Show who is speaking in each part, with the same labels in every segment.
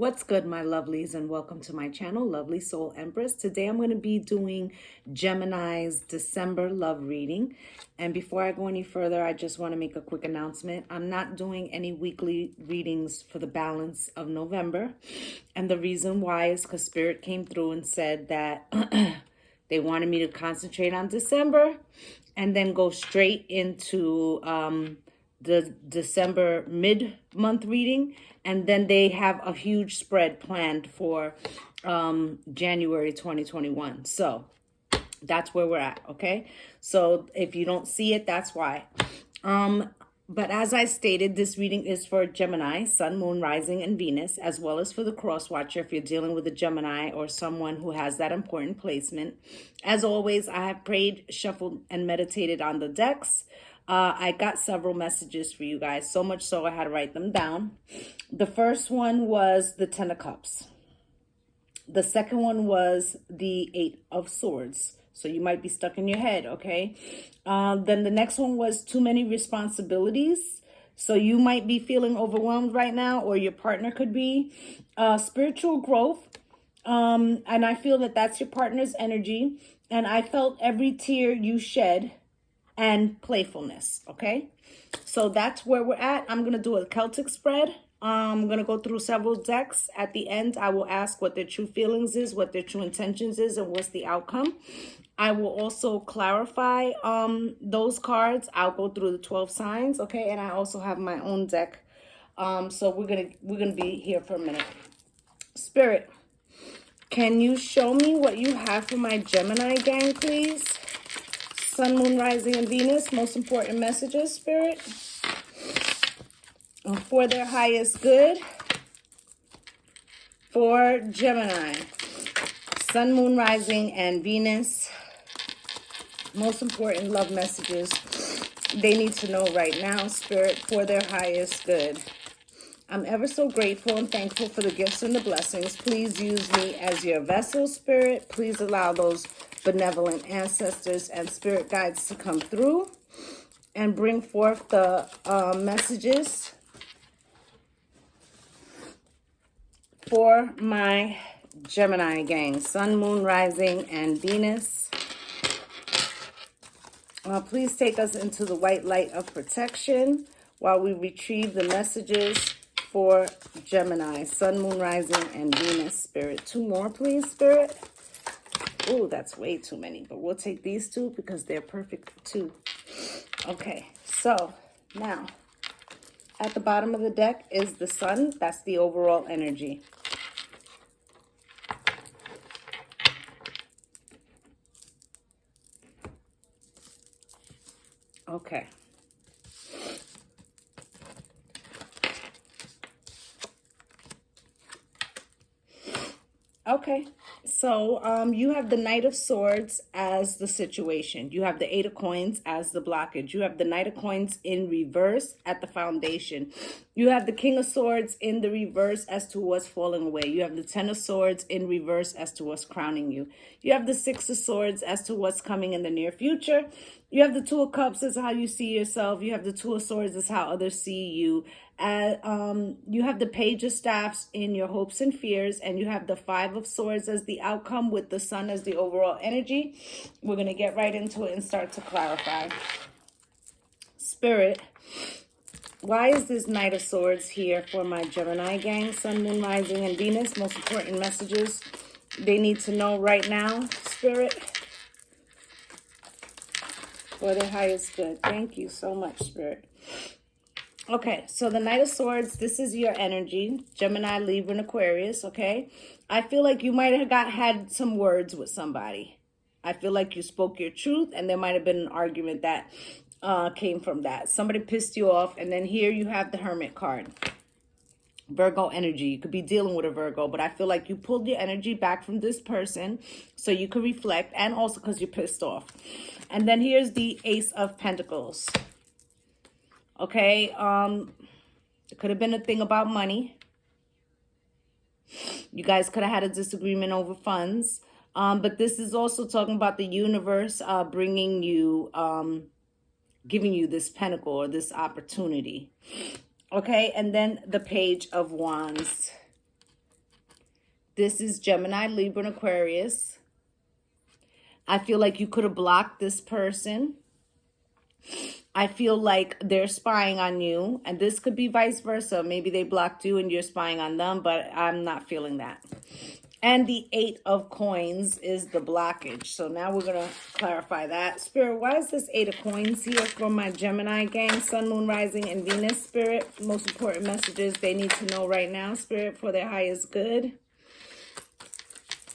Speaker 1: What's good, my lovelies, and welcome to my channel, Lovely Soul Empress. Today I'm going to be doing Gemini's December love reading. And before I go any further, I just want to make a quick announcement. I'm not doing any weekly readings for the balance of November. And the reason why is because Spirit came through and said that they wanted me to concentrate on December and then go straight into the December mid-month reading, and then they have a huge spread planned for January 2021. So that's where we're at, okay? So if you don't see it, that's why. But as I stated, this reading is for Gemini, Sun, Moon, Rising, and Venus, as well as for the cross watcher if you're dealing with a Gemini or someone who has that important placement. As always, I have prayed, shuffled, and meditated on the decks. I got several messages for you guys, so much so I had to write them down. The first one was the Ten of Cups. The second one was the Eight of Swords. So you might be stuck in your head, okay? Then the next one was too many responsibilities. So you might be feeling overwhelmed right now, or your partner could be. Spiritual growth. And I feel that that's your partner's energy. And I felt every tear you shed and playfulness, okay? So that's where we're at. I'm going to do a Celtic spread. I'm going to go through several decks. At the end, I will ask what their true feelings is, what their true intentions is, and what's the outcome. I will also clarify those cards. I'll go through the 12 signs, okay? And I also have my own deck. So we're gonna be here for a minute. Spirit, can you show me what you have for my Gemini gang, please? Sun, Moon, Rising, and Venus. Most important messages, Spirit. For their highest good. For Gemini. Sun, Moon, Rising, and Venus. Most important love messages they need to know right now, Spirit, for their highest good. I'm ever so grateful and thankful for the gifts and the blessings. Please use me as your vessel, Spirit. Please allow those benevolent ancestors and spirit guides to come through and bring forth the messages for my Gemini gang, Sun, Moon, Rising, and Venus. Please take us into the white light of protection while we retrieve the messages for Gemini, Sun, Moon, Rising, and Venus, Spirit. Two more, please, Spirit. Oh, that's way too many, but we'll take these two because they're perfect for two. Okay, so now at the bottom of the deck is the Sun. That's the overall energy. Okay. Okay, so you have the Knight of Swords as the situation. You have the Eight of Coins as the blockage. You have the Knight of Coins in reverse at the foundation. You have the King of Swords in the reverse as to what's falling away. You have the Ten of Swords in reverse as to what's crowning you. You have the Six of Swords as to what's coming in the near future. You have the Two of Cups as how you see yourself. You have the Two of Swords as how others see you. You have the Page of Staffs in your hopes and fears, and you have the Five of Swords as the outcome with the Sun as the overall energy. We're going to get right into it and start to clarify. Spirit, why is this Knight of Swords here for my Gemini gang, Sun, Moon, Rising, and Venus? Most important messages they need to know right now, Spirit, for their highest good. Thank you so much, Spirit. Okay, so the Knight of Swords, this is your energy, Gemini, Libra, and Aquarius, okay? I feel like you might have had some words with somebody. I feel like you spoke your truth, and there might have been an argument that came from that. Somebody pissed you off, and then here you have the Hermit card. Virgo energy. You could be dealing with a Virgo, but I feel like you pulled your energy back from this person so you could reflect, and also because you're pissed off. And then here's the Ace of Pentacles. Okay, it could have been a thing about money. You guys could have had a disagreement over funds. But this is also talking about the universe bringing you, giving you this pentacle or this opportunity. Okay, and then the Page of Wands. This is Gemini, Libra, and Aquarius. I feel like you could have blocked this person. I feel like they're spying on you, and this could be vice versa. Maybe they blocked you and you're spying on them, but I'm not feeling that. And the 8 of coins is the blockage. So now we're going to clarify that. Spirit, why is this 8 of coins here for my Gemini gang, Sun, Moon, Rising, and Venus? Spirit, most important messages they need to know right now, Spirit, for their highest good.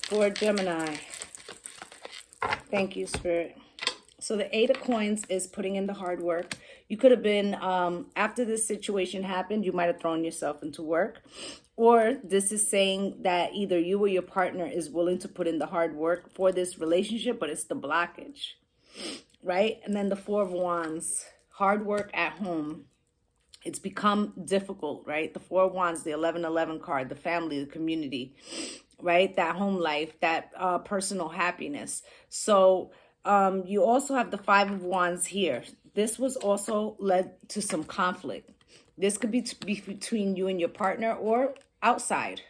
Speaker 1: For Gemini. Thank you, Spirit. So the 8 of coins is putting in the hard work. You could have been, after this situation happened, you might have thrown yourself into work. Or this is saying that either you or your partner is willing to put in the hard work for this relationship, but it's the blockage, right? And then the 4 of Wands, hard work at home. It's become difficult, right? The 4 of Wands, the 11-11 card, the family, the community, right? That home life, that personal happiness. So you also have the 5 of Wands here. This was also led to some conflict. This could be between you and your partner or outside.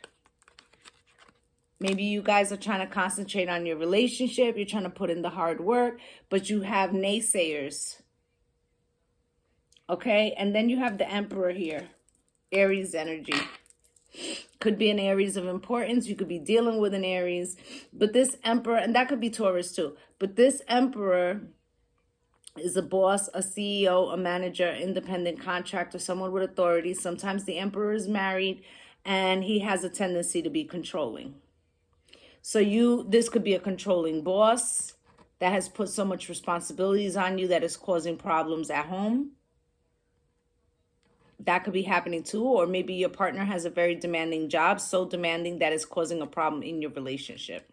Speaker 1: Maybe you guys are trying to concentrate on your relationship. You're trying to put in the hard work, but you have naysayers. Okay, and then you have the Emperor here, Aries energy. Could be an Aries of importance. You could be dealing with an Aries. But this Emperor, and that could be Taurus too, but this Emperor is a boss, a CEO, a manager, independent contractor, someone with authority. Sometimes the Emperor is married and he has a tendency to be controlling. So this could be a controlling boss that has put so much responsibilities on you that is causing problems at home. That could be happening too. Or maybe your partner has a very demanding job, so demanding that it's causing a problem in your relationship.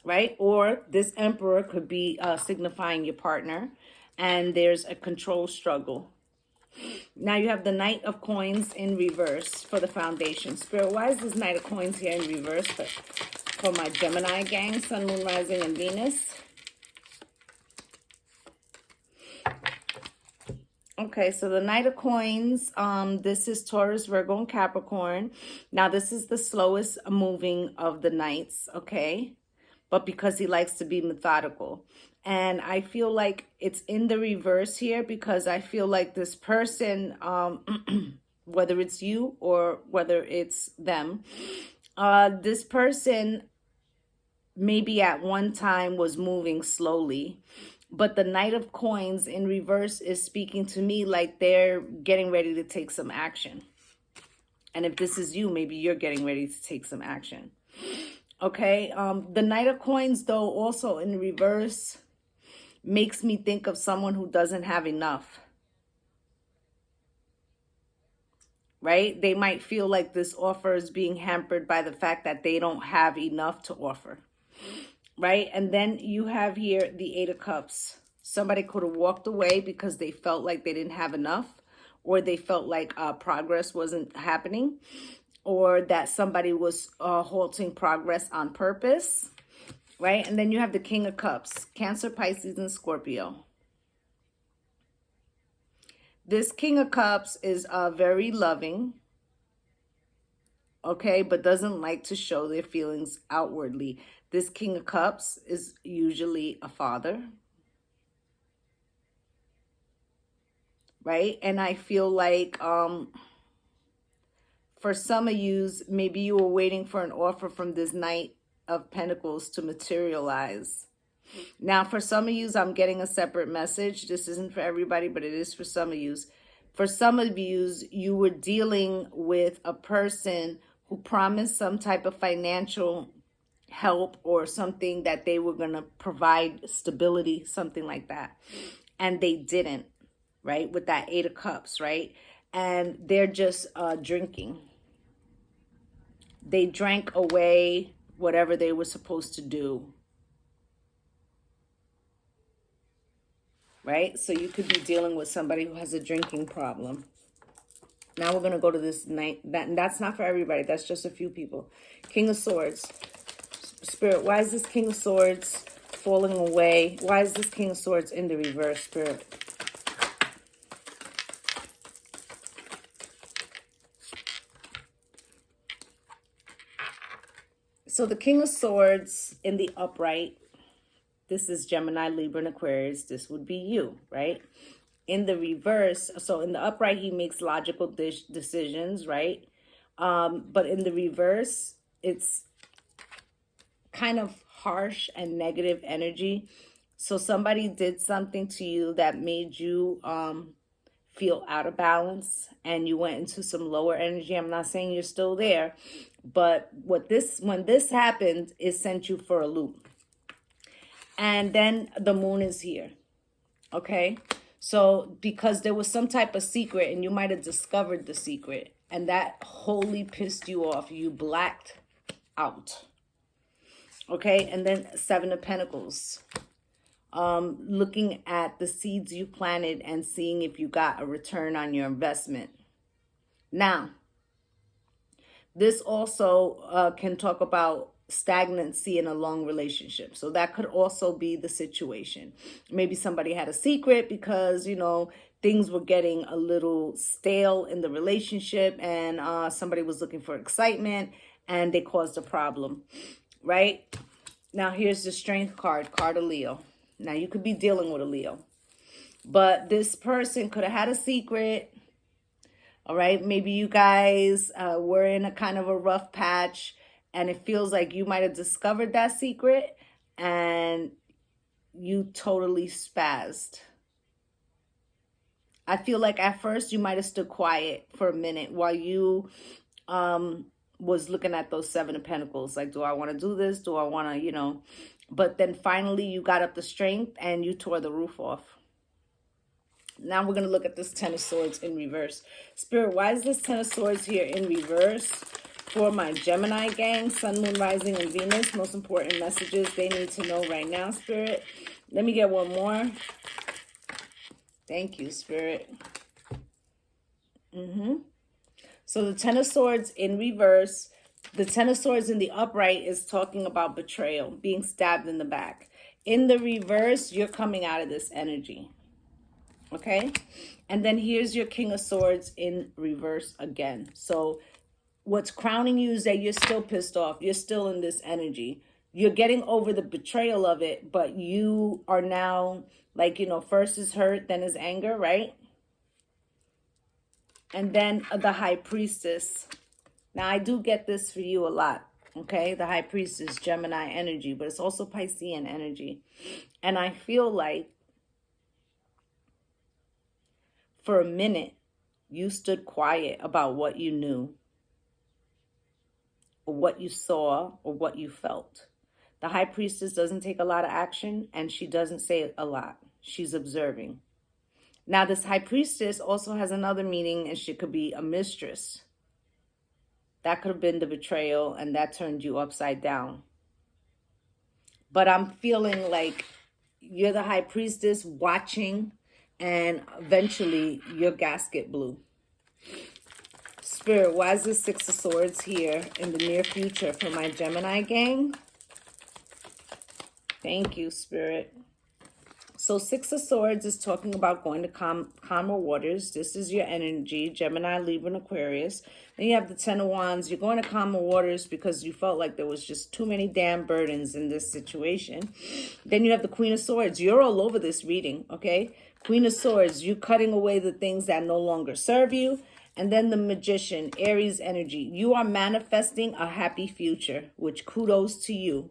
Speaker 1: Right? Or this Emperor could be signifying your partner, and there's a control struggle. Now you have the Knight of Coins in reverse for the foundation. Spirit, why is this Knight of Coins here in reverse for my Gemini gang, Sun, Moon, Rising, and Venus? Okay, so the Knight of Coins, this is Taurus, Virgo, and Capricorn. Now this is the slowest moving of the Knights, okay? But because he likes to be methodical. And I feel like it's in the reverse here because I feel like this person, whether it's you or whether it's them, this person maybe at one time was moving slowly. But the Knight of Coins in reverse is speaking to me like they're getting ready to take some action. And if this is you, maybe you're getting ready to take some action. Okay, the Knight of Coins, though, also in reverse, makes me think of someone who doesn't have enough. Right? They might feel like this offer is being hampered by the fact that they don't have enough to offer. Right? And then you have here the 8 of Cups. Somebody could have walked away because they felt like they didn't have enough, or they felt like progress wasn't happening, or that somebody was halting progress on purpose, right? And then you have the King of Cups, Cancer, Pisces, and Scorpio. This King of Cups is very loving, okay, but doesn't like to show their feelings outwardly. This King of Cups is usually a father, right? And I feel like for some of you, maybe you were waiting for an offer from this Knight of Pentacles to materialize. Now, for some of you, I'm getting a separate message. This isn't for everybody, but it is for some of you. For some of you, you were dealing with a person who promised some type of financial help or something that they were going to provide stability, something like that. And they didn't, right? With that 8 of Cups, right? And they're just drinking. They drank away whatever they were supposed to do. Right? So you could be dealing with somebody who has a drinking problem. Now we're going to go to this Knight. That's not for everybody. That's just a few people. King of Swords. Spirit, why is this King of Swords falling away? Why is this King of Swords in the reverse, Spirit? So the King of Swords in the upright, this is Gemini, Libra, and Aquarius. This would be you, right? In the reverse, so in the upright, he makes logical decisions, right? But in the reverse, it's kind of harsh and negative energy. So somebody did something to you that made you feel out of balance, and you went into some lower energy. I'm not saying you're still there, but when this happened, it sent you for a loop. And then the moon is here. Okay? So because there was some type of secret, and you might have discovered the secret, and that wholly pissed you off. You blacked out. Okay? And then Seven of Pentacles. Looking at the seeds you planted and seeing if you got a return on your investment. Now, this also can talk about stagnancy in a long relationship. So that could also be the situation. Maybe somebody had a secret because, you know, things were getting a little stale in the relationship, and somebody was looking for excitement and they caused a problem, right? Now, here's the Strength card, card of Leo. Now, you could be dealing with a Leo, but this person could have had a secret. All right. Maybe you guys were in a kind of a rough patch, and it feels like you might have discovered that secret and you totally spazzed. I feel like at first you might have stood quiet for a minute while you was looking at those Seven of Pentacles. Like, do I want to do this? Do I want to, you know? But then finally you got up the strength and you tore the roof off. Now we're going to look at this Ten of Swords in reverse. Spirit, why is this Ten of Swords here in reverse for my Gemini gang, Sun, Moon, Rising, and Venus? Most important messages they need to know right now, Spirit. Let me get one more. Thank you, Spirit. So the Ten of Swords in reverse. The Ten of Swords in the upright is talking about betrayal, being stabbed in the back. In the reverse, you're coming out of this energy. Okay? And then here's your King of Swords in reverse again. So what's crowning you is that you're still pissed off. You're still in this energy. You're getting over the betrayal of it, but you are now, like, you know, first is hurt, then is anger, right? And then the High Priestess. Now, I do get this for you a lot, okay? The High Priestess, Gemini energy, but it's also Piscean energy. And I feel like for a minute, you stood quiet about what you knew, or what you saw, or what you felt. The High Priestess doesn't take a lot of action, and she doesn't say a lot. She's observing. Now, this High Priestess also has another meaning, and she could be a mistress. That could have been the betrayal, and that turned you upside down. But I'm feeling like you're the High Priestess watching, and eventually your gasket blew. Spirit, why is the Six of Swords here in the near future for my Gemini gang? Thank you, Spirit. So Six of Swords is talking about going to calmer waters. This is your energy, Gemini, Libra, and Aquarius. Then you have the Ten of Wands. You're going to calmer waters because you felt like there was just too many damn burdens in this situation. Then you have the Queen of Swords. You're all over this reading, okay? Queen of Swords, you cutting away the things that no longer serve you. And then the Magician, Aries energy. You are manifesting a happy future, which kudos to you.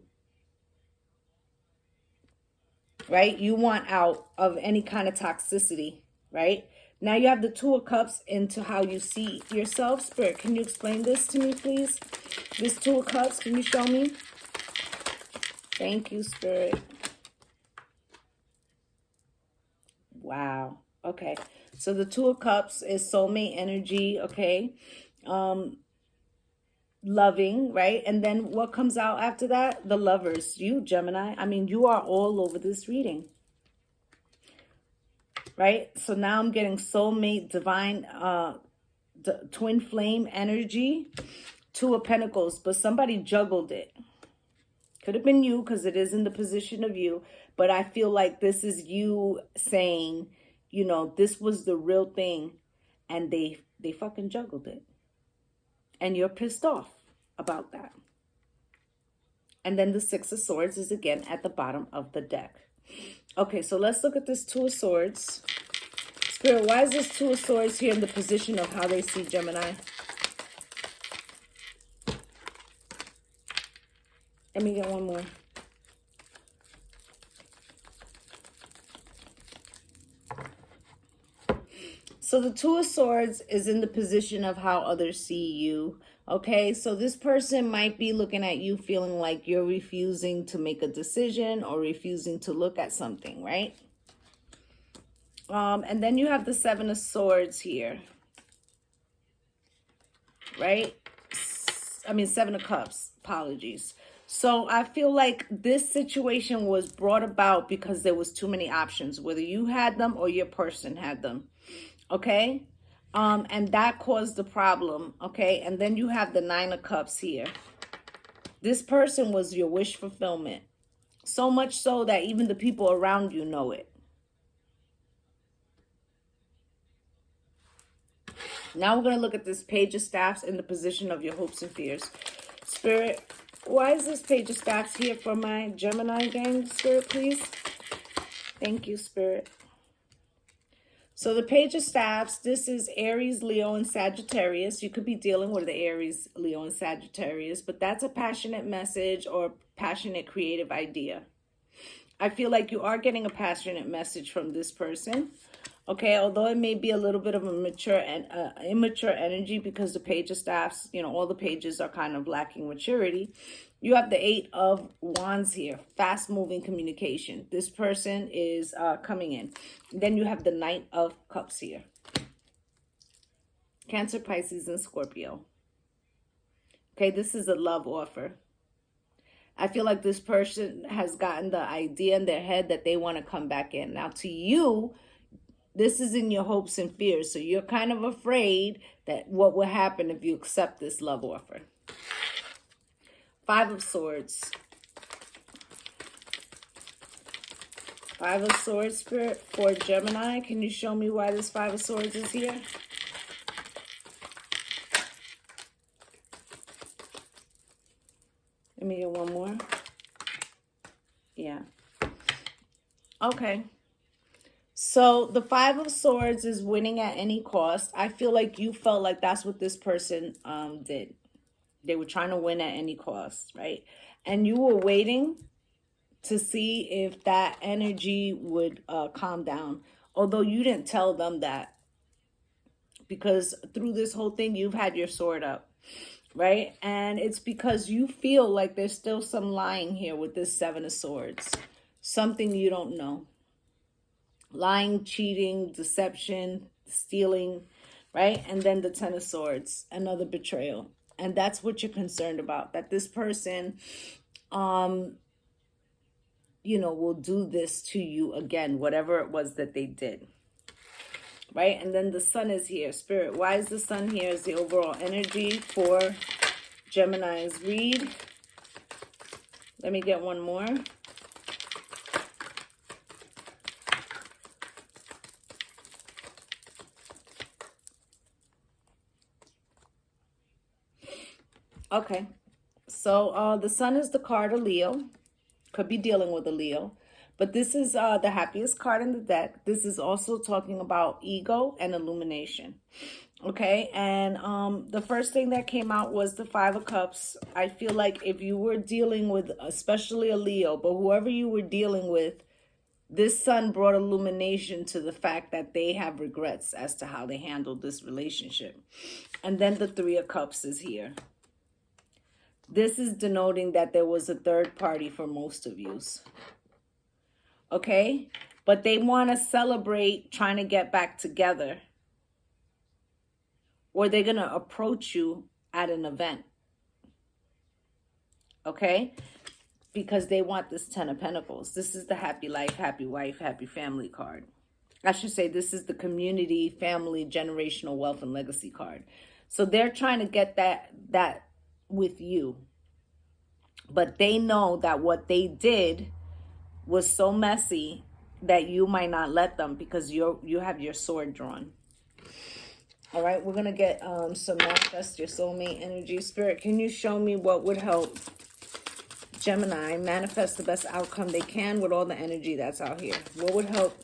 Speaker 1: Right? You want out of any kind of toxicity, right? Now you have the Two of Cups into how you see yourself. Spirit, can you explain this to me, please? This Two of Cups, can you show me? Thank you, Spirit. Wow. Okay. So the Two of Cups is soulmate energy, okay? Loving, right? And then what comes out after that? The Lovers. You, Gemini. I mean, you are all over this reading. Right? So now I'm getting soulmate, divine, twin flame energy. Two of Pentacles. But somebody juggled it. Could have been you because it is in the position of you. But I feel like this is you saying, you know, this was the real thing. And they fucking juggled it. And you're pissed off about that. And then the Six of Swords is again at the bottom of the deck. Okay, so let's look at this Two of Swords. Spirit, why is this Two of Swords here in the position of how they see Gemini? Let me get one more. So the Two of Swords is in the position of how others see you. Okay, so this person might be looking at you feeling like you're refusing to make a decision or refusing to look at something, right? And then you have the Seven of Swords here, right? I mean, Seven of Cups, apologies. So I feel like this situation was brought about because there was too many options, whether you had them or your person had them, okay? And that caused the problem, okay? And then you have the Nine of Cups here. This person was your wish fulfillment, so much so that even the people around you know it. Now we're going to look at this Page of Staffs in the position of your hopes and fears. Spirit, why is this Page of Staffs here for my Gemini gang, Spirit, please? Thank you, Spirit. So the Page of Staffs, this is Aries, Leo, and Sagittarius. You could be dealing with the Aries, Leo, and Sagittarius, but that's a passionate message or passionate creative idea. I feel like you are getting a passionate message from this person. Okay, although it may be a little bit of a mature and immature energy because the Page of Staffs, you know, all the pages are kind of lacking maturity. You have the Eight of Wands here, fast-moving communication. This person is coming in. Then you have the Knight of Cups here. Cancer, Pisces, and Scorpio. Okay, this is a love offer. I feel like this person has gotten the idea in their head that they want to come back in. Now, to you, this is in your hopes and fears. So you're kind of afraid that what will happen if you accept this love offer. Five of Swords. Five of Swords, Spirit, for Gemini. Can you show me why this Five of Swords is here? Let me get one more. Yeah. Okay. So the Five of Swords is winning at any cost. I feel like you felt like that's what this person did. They were trying to win at any cost, right? And you were waiting to see if that energy would calm down. Although you didn't tell them that. Because through this whole thing, you've had your sword up, right? And it's because you feel like there's still some lying here with this Seven of Swords. Something you don't know. Lying, cheating, deception, stealing, right? And then the Ten of Swords, another betrayal. And that's what you're concerned about, that this person, you know, will do this to you again, whatever it was that they did, right? And then the Sun is here. Spirit, why is the Sun here as the overall energy for Gemini's read? Let me get one more. Okay, so the Sun is the card of Leo. Could be dealing with a Leo. But this is the happiest card in the deck. This is also talking about ego and illumination. Okay, and the first thing that came out was the Five of Cups. I feel like if you were dealing with, especially a Leo, but whoever you were dealing with, this Sun brought illumination to the fact that they have regrets as to how they handled this relationship. And then the Three of Cups is here. This is denoting that there was a third party for most of you. Okay? But they want to celebrate trying to get back together. Or they're going to approach you at an event. Okay? Because they want this Ten of Pentacles. This is the happy life, happy wife, happy family card. I should say this is the community, family, generational wealth, and legacy card. So they're trying to get that with you. But they know that what they did was so messy that you might not let them because you have your sword drawn. All right, we're going to get some manifest your soulmate energy. Spirit, can you show me what would help Gemini manifest the best outcome they can with all the energy that's out here? What would help?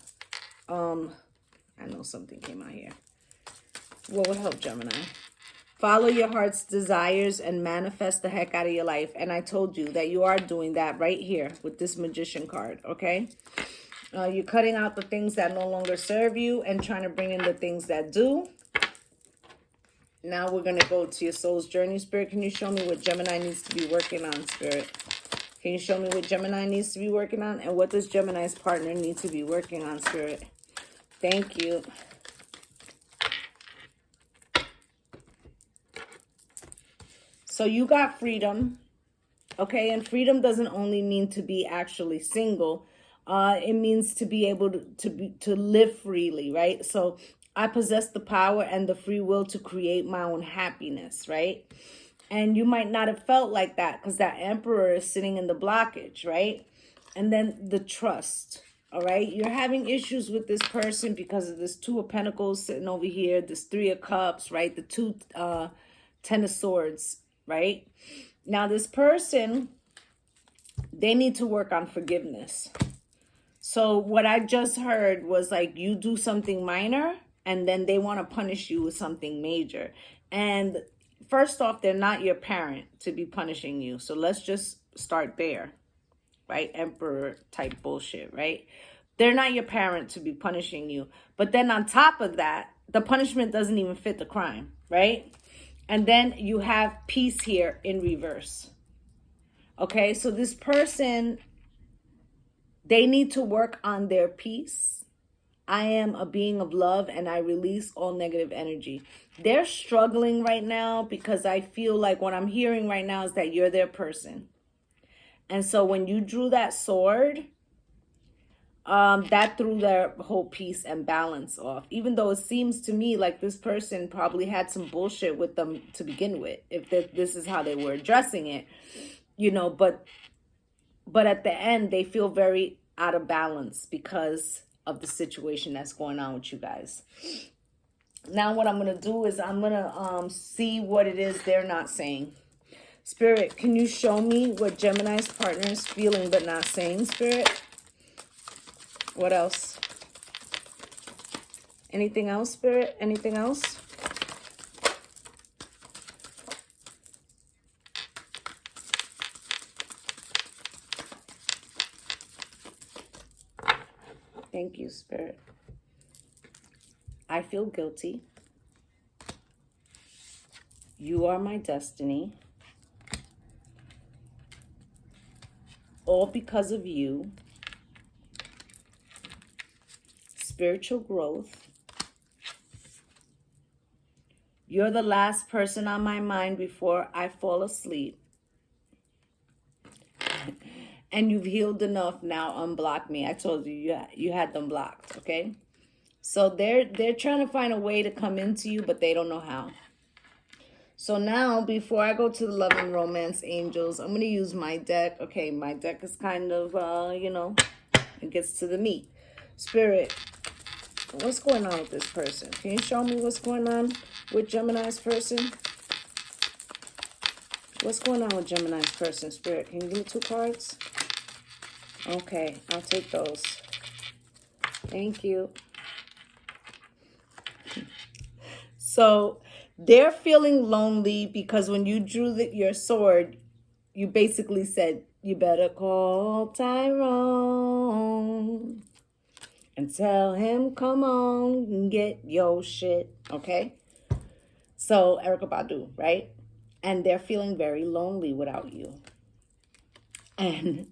Speaker 1: I know something came out here. What would help Gemini? Follow your heart's desires and manifest the heck out of your life. And I told you that you are doing that right here with this Magician card, okay? You're cutting out the things that no longer serve you and trying to bring in the things that do. Now we're going to go to your soul's journey, Spirit. Can you show me what Gemini needs to be working on, Spirit? Can you show me what Gemini needs to be working on? And what does Gemini's partner need to be working on, Spirit? Thank you. So you got freedom, okay? And freedom doesn't only mean to be actually single. It means to be able to live freely, right? So I possess the power and the free will to create my own happiness, right? And you might not have felt like that because that Emperor is sitting in the blockage, right? And then the trust, all right? You're having issues with this person because of this Two of Pentacles sitting over here, this Three of Cups, right? The two Ten of Swords, right? Now this person, they need to work on forgiveness. So what I just heard was like you do something minor and then they want to punish you with something major. And first off, they're not your parent to be punishing you. So let's just start there, right? Emperor type bullshit, right? They're not your parent to be punishing you. But then on top of that, the punishment doesn't even fit the crime, right? And then you have peace here in reverse. Okay, so this person, they need to work on their peace. I am a being of love and I release all negative energy. They're struggling right now because I feel like what I'm hearing right now is that you're their person. And so when you drew that sword, that threw their whole peace and balance off. Even though it seems to me like this person probably had some bullshit with them to begin with, if this is how they were addressing it, you know, but at the end, they feel very out of balance because of the situation that's going on with you guys. Now what I'm going to do is I'm going to see what it is they're not saying. Spirit, can you show me what Gemini's partner is feeling but not saying, Spirit? What else? Anything else, Spirit? Anything else? Thank you, Spirit. I feel guilty. You are my destiny. All because of you. Spiritual growth. You're the last person on my mind before I fall asleep. And you've healed enough, now unblock me. I told you you had them blocked, okay? So they're trying to find a way to come into you, but they don't know how. So now, before I go to the love and romance angels, I'm going to use my deck. Okay, my deck is kind of, you know, it gets to the meat. Spirit, what's going on with this person? Can you show me what's going on with Gemini's person? What's going on with Gemini's person, Spirit? Can you give me 2 cards? Okay, I'll take those. Thank you. So they're feeling lonely because when you drew your sword, you basically said, you better call Tyrone and tell him, come on and get your shit, okay? So Erykah Badu, right? And they're feeling very lonely without you. And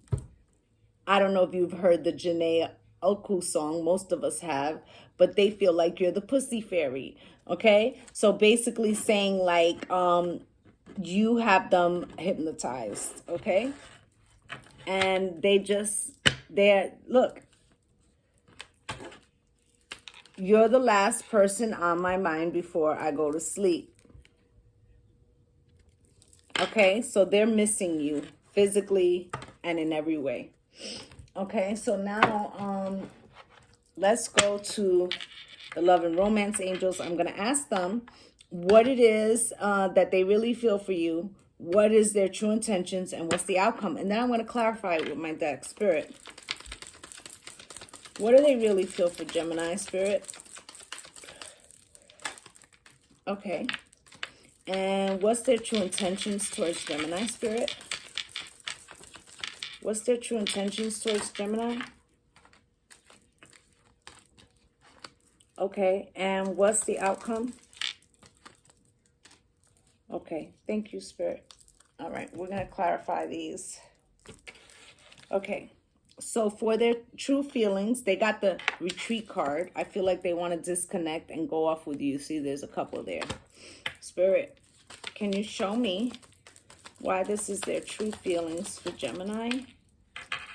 Speaker 1: I don't know if you've heard the Janae Oku song. Most of us have. But they feel like you're the pussy fairy, okay? So basically saying like you have them hypnotized, okay? And look, you're the last person on my mind before I go to sleep. Okay, so they're missing you physically and in every way. Okay, so now let's go to the love and romance angels. I'm going to ask them what it is that they really feel for you, What is their true intentions and what's the outcome? And then I'm going to clarify it with my deck. Spirit, what do they really feel for Gemini, Spirit? Okay. And what's their true intentions towards Gemini, Spirit? What's their true intentions towards Gemini? Okay. And what's the outcome? Okay. Thank you, Spirit. All right. We're going to clarify these. Okay. So for their true feelings, they got the retreat card. I feel like they want to disconnect and go off with you. See, there's a couple there. Spirit, can you show me why this is their true feelings for Gemini?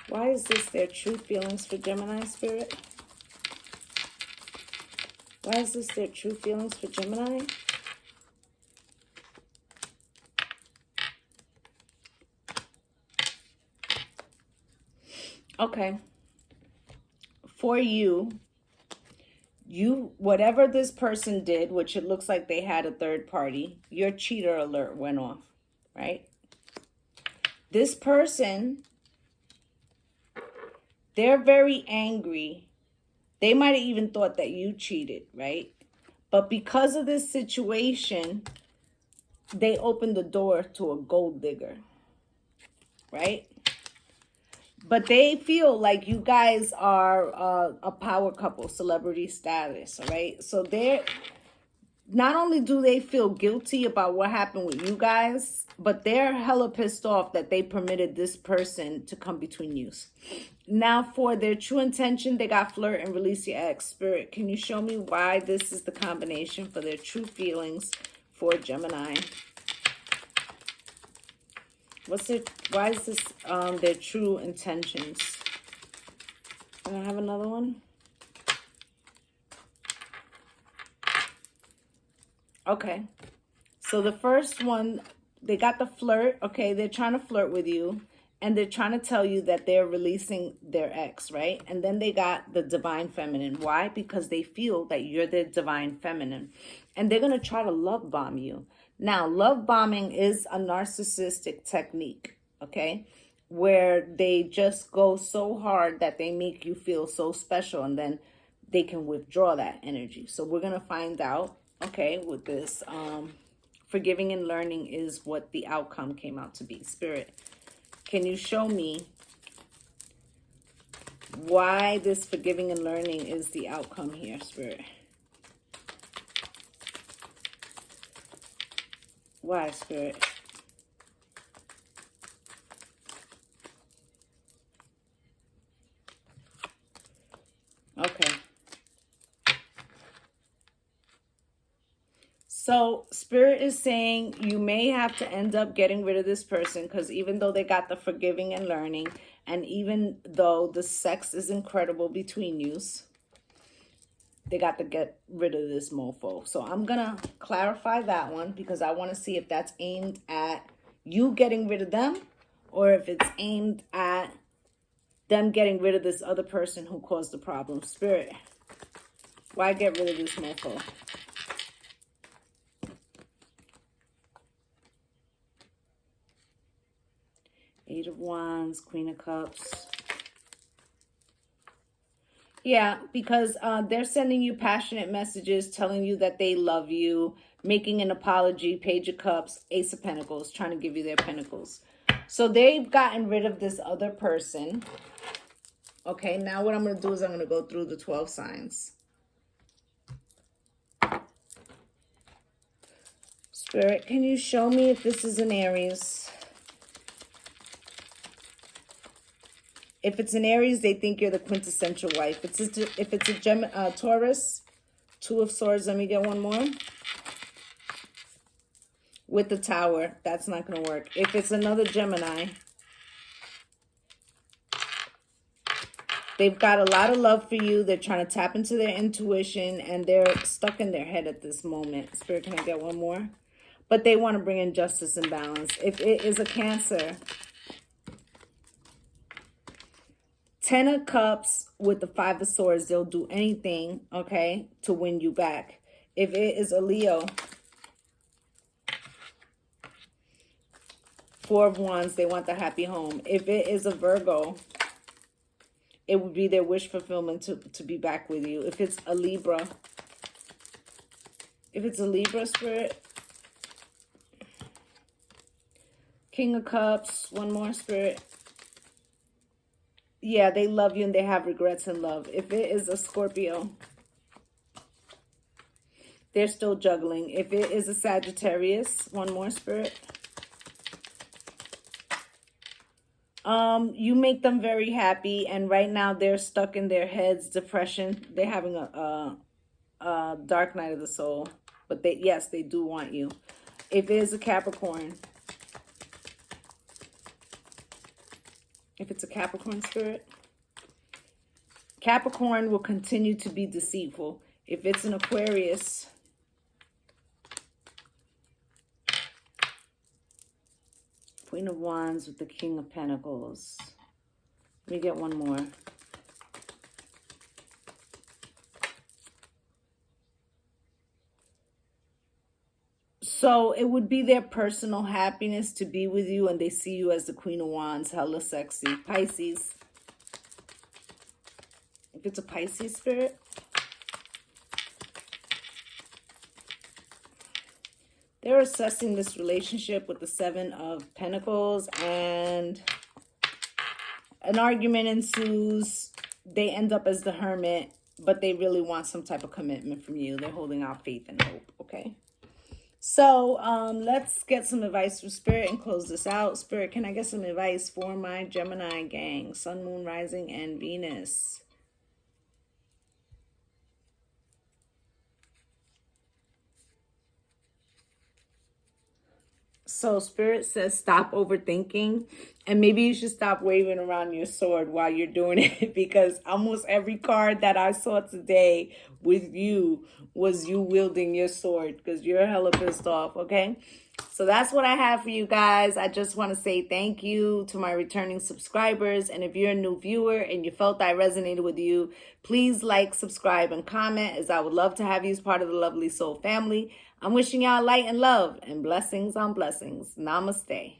Speaker 1: Why is this their true feelings for Gemini, Spirit? Why is this their true feelings for Gemini? Okay. For you, whatever this person did, which it looks like they had a third party, your cheater alert went off, right? This person, they're very angry. They might have even thought that you cheated, right? But because of this situation, they opened the door to a gold digger, right? But they feel like you guys are a power couple, celebrity status, all right? So they're, not only do they feel guilty about what happened with you guys, but they're hella pissed off that they permitted this person to come between you. Now for their true intention, they got flirt and release your ex. Spirit, can you show me why this is the combination for their true feelings for Gemini? Why is this their true intentions? Can I have another one? Okay. So the first one, they got the flirt. Okay, they're trying to flirt with you. And they're trying to tell you that they're releasing their ex, right? And then they got the divine feminine. Why? Because they feel that you're the divine feminine. And they're going to try to love bomb you. Now, love bombing is a narcissistic technique, okay? Where they just go so hard that they make you feel so special, and then they can withdraw that energy. So we're going to find out, okay, with this. Forgiving and learning is what the outcome came out to be. Spirit, can you show me why this forgiving and learning is the outcome here, Spirit? Why, Spirit? Okay. So Spirit is saying you may have to end up getting rid of this person, because even though they got the forgiving and learning, and even though the sex is incredible between yous, they got to get rid of this mofo. So I'm going to clarify that one, because I want to see if that's aimed at you getting rid of them, or if it's aimed at them getting rid of this other person who caused the problem. Spirit, why get rid of this mofo? Eight of Wands, Queen of Cups. Yeah, because they're sending you passionate messages, telling you that they love you, making an apology. Page of Cups, Ace of Pentacles, trying to give you their pentacles. So they've gotten rid of this other person. Okay, now what I'm going to do is I'm going to go through the 12 signs. Spirit, can you show me if this is an Aries? If it's an Aries, they think you're the quintessential wife. If it's a Taurus, Two of Swords, let me get one more. With the Tower, that's not going to work. If it's another Gemini, they've got a lot of love for you. They're trying to tap into their intuition, and they're stuck in their head at this moment. Spirit, can I get one more? But they want to bring in justice and balance. If it is a Cancer, Ten of Cups with the Five of Swords, they'll do anything, okay, to win you back. If it is a Leo, Four of Wands, they want the happy home. If it is a Virgo, it would be their wish fulfillment to be back with you. If it's a Libra, Spirit, King of Cups, one more, Spirit. Yeah, they love you and they have regrets in love. If it is a Scorpio, they're still juggling. If it is a Sagittarius, one more, Spirit. You make them very happy, and right now they're stuck in their heads, depression. They're having a dark night of the soul. But yes, they do want you. If it is a Capricorn, if it's a Capricorn, Spirit, Capricorn will continue to be deceitful. If it's an Aquarius, Queen of Wands with the King of Pentacles. Let me get one more. So it would be their personal happiness to be with you, and they see you as the Queen of Wands, hella sexy. Pisces. If it's a Pisces, Spirit, they're assessing this relationship with the Seven of Pentacles, and an argument ensues. They end up as the Hermit, but they really want some type of commitment from you. They're holding out faith and hope, okay? So let's get some advice from Spirit and close this out. Spirit, can I get some advice for my Gemini gang? Sun, Moon, Rising, and Venus. So Spirit says stop overthinking, and maybe you should stop waving around your sword while you're doing it, because almost every card that I saw today with you was you wielding your sword, because you're hella pissed off, okay? So that's what I have for you guys. I just want to say thank you to my returning subscribers, and if you're a new viewer and you felt I resonated with you, please like, subscribe, and comment, as I would love to have you as part of the Lovely Soul family. I'm wishing y'all light and love and blessings on blessings. Namaste.